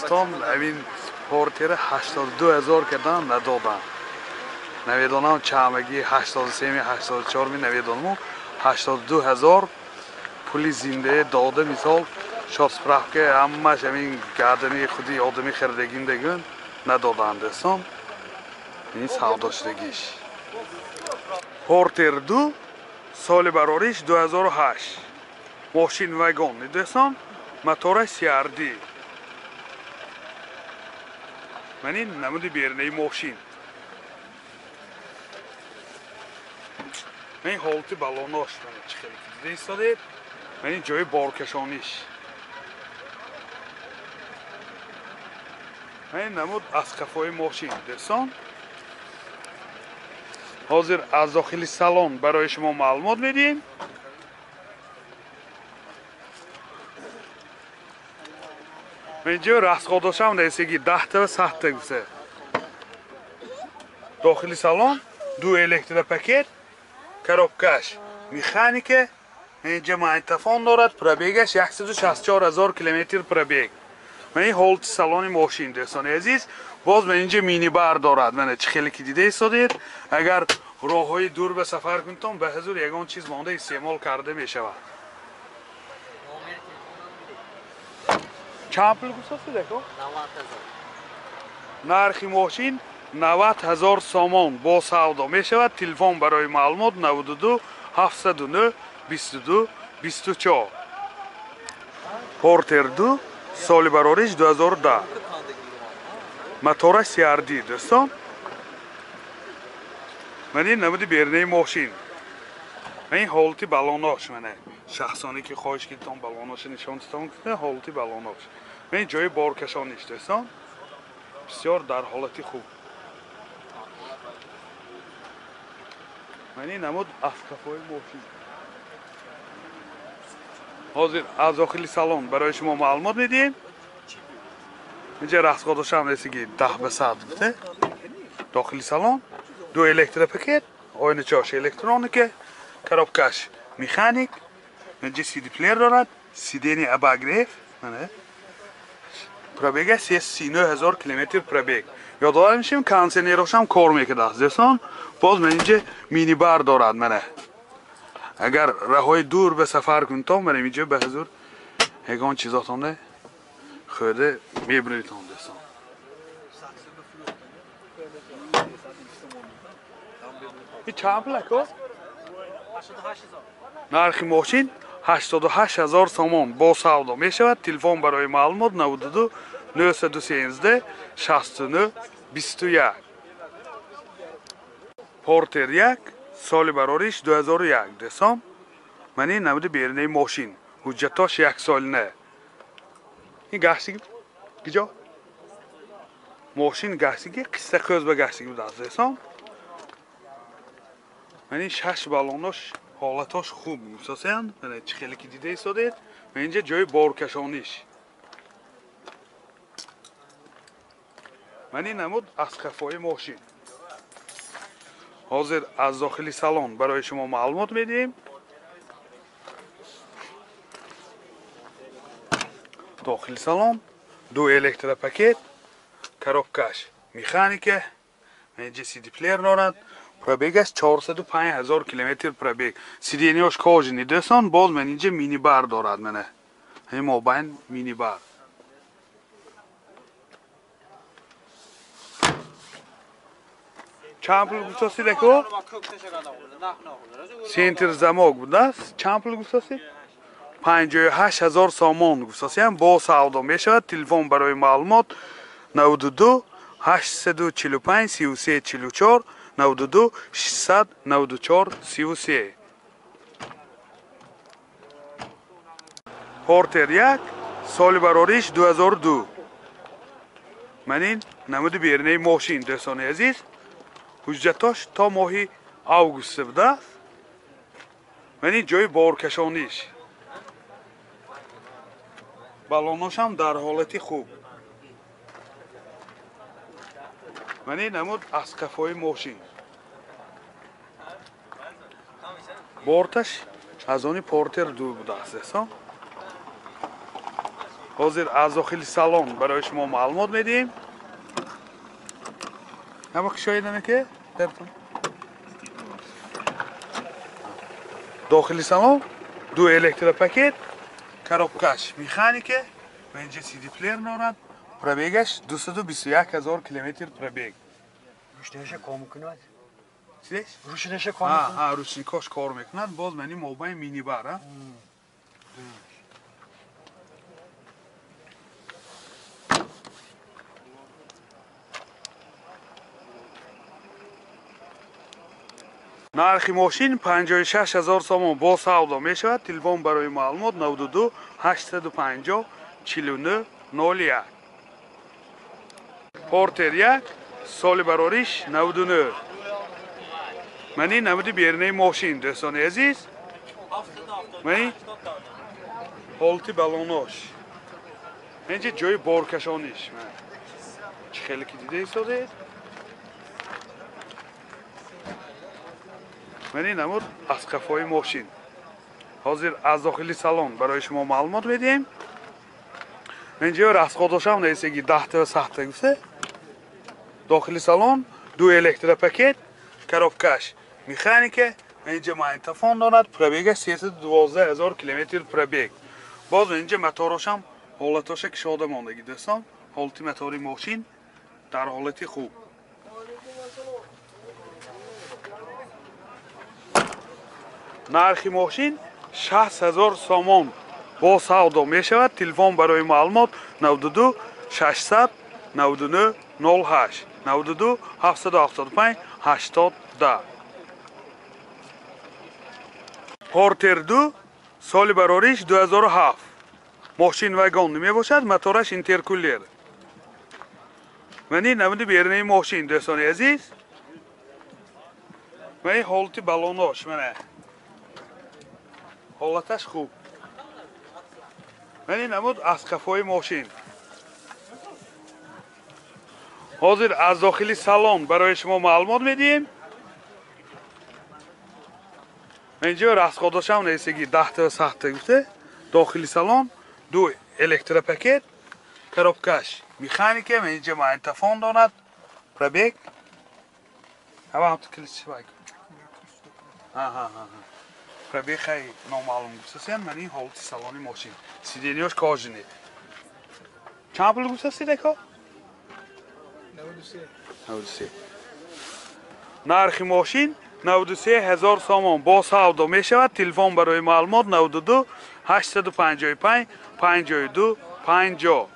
دوستان این پورتر 82,000 کردن ندادن. نمیدونم چامگی 83 می 84 می نمیدونم 82,000 پولی زنده داده مثال شاد سپراه که همش این گردنی خودی آدمی خریدگیم دیگن ندادن دوستان. این سودا شدگیش. پورتر 2 سال براریش 2008 ماشین وگون دوستان موتور CRD. من این نمودی بیرنی ماشین. من حالتی بالوناش من چخیلی که دیده ایستاده. من این جای بارکشانیش. من این نمود از کفای ماشین دوستان. حاضر از داخل سالن برای شما معلومات میدیم. من اینجا راسخ داشتم نیستی 10 تا و 100 تا گوشه. داخل سالن دو الکتریک پاکت коробкаш механика اینجا مایتافون دارد پرابیگش 164,000 کیلومتر پرابیگ. من این هولت سالن ماشین دوستان عزیز باز من اینجا مینی بار دارد. من خیلی که دیده ایستادید اگر راه های دور به سفر کنتم به حضور یگان چیز مانده استعمال کرده می شود. چند پول گوشت دیگه؟ 90,000. نرخ ماشین 90,000 سامان با سودا می شود. تلفن برای معلومات 92 709 22 24. پورتر 2 سال براریش 2010 موتور CRD دوستان. من این نمودی بیرنی ماشین. من این حالتی بالوناش منه شخصانی که خواهش کردم بالوناش نشان دادم که حالتی بالوناش. من این جای بارکشانیش دوستان بسیار در حالتی خوب. من این نمود از کفای ماشین. حاضر از داخل سالن برای شما معلومات میدیم. اینجا راسخ داشتم نیستی 10 به 100 بوده. داخل سالن دو الکتریک پاکت آینه چاش الکترونیکه коробкаш مکانیک. اینجا CD پلیر دارد سیدینی اباگریف منه پرابیگ 39,000 کیلومتر پرابیگ. یادآور میشیم کانسنیروش هم کار میکرده دوستان. باز من اینجا مینی بار دارد منه اگر راههای دور به سفر کنتم من اینجا به حضور هگان چیزاتونه خوده میبرید دوستان. این چند پلکه؟ نرخ ماشین 88,000 سامان با سودا می شود. تلفن برای معلومات 92 913 69 21. پورتر 1 سال براریش 2001 دوستان. من این نمود بیرنی ماشین حجتاش 1 سال نه. این گشتگی کجا؟ ماشین گشتگی قصه کوز به گشتگی بود دوستان. من این 6 بالوناش حالتاش خوب میسازند. من خیلی که دیده ایستادید. من اینجا جای بارکشانیش. من این نمود از کفای ماشین. حاضر از داخل سالن برای شما معلومات میدیم. داخل سالن دو الکتریک پاکت коробкаш مکانیکه. من اینجا CD پلیر دارد پرابیگش 405,000 کیلومتر پرابیگ. سیدینیاش کاجنی دوستان. باز من اینجا مینی بار دارد منه همین موبایل مینی بار. چند پول گوشتاسی دیگه؟ سنتر زماگ بود است. چند پول گوشتاسی؟ 58,000 سامان گوشتاسی هم با سودا می شود. تلفن برای معلومات 92 845 33 44 92 694 33. پورتر 1 سال براریش 2002. من این نمود بیرنی ماشین دوستان عزیز حجتاش تا ماهی آگوست بوده. من این جای بارکشانیش بالوناش هم در حالتی خوب. من این نمود از کفای ماشین بارتش از آنی پورتر 2 بوده است. حاضر از داخل سالن برای شما معلومات میدیم. اما که شایدنه که داخل سالن دو الکتروپاکت коробкаш механике و اینجا CD پلیر دارد. پرابیگش 221,000 کیلومتر پرابیگ. روشنیش کار میکند؟ چیش؟ روشنیش کار میکند؟ روشنیکاش کار میکند. باز منی موبایل مینی بار. нархи мошин 56,000 сомон бо савдо мешавад. Телефон барои маълумот 92 850 49 01. Портер 1 соли барориш 99. мани намуди бернаи мошин дӯстони азиз. мани ҳолати балонош. инҷа ҷои боркашониш. чӣ хеле ки дида истодед? мани намуд аз қафои мошин. ҳозир аз дохили салон барои шумо маълумот медиҳем. инҷо расходошам наисеги 10 та 100 та гуфта. дохили салон ду электропакет коробкаш механика. инҷа магнитофон дорад. пробегаш 312,000 километр пробег. боз инҷа моторошам ҳолатоша кишода мондаги дӯстон. ҳолати мотори мошин дар ҳолати хуб. нархи мошин 60,000 сомон бо савдо мешавад. телефон барои маълумот 92 600 99 08 92 775 80 10. портер 2 соли барориш 2007. мошин вагон мебошад. мотораш интеркулер. мани намуди бернаи мошин дӯстони азиз. мани ҳолати балонош мана ҳолаташ хуб. мани намуд аз қафои мошин. ҳозир аз дохили салон барои шумо маълумот медиҳем. инҷо расходошам наисеги 10 та 100 та гуфта. дохили салон ду электропакет коробкаш механика. инҷа магнитофон дорад. пробег пробег хай номаълум гуфтасен. мани ҳолати салони мошин сидениёш кожине. чанд пул гуфтаси деко? 93. нархи мошин 93,000 сомон бо савдо мешавад. телефон барои маълумот 92 855 52 50.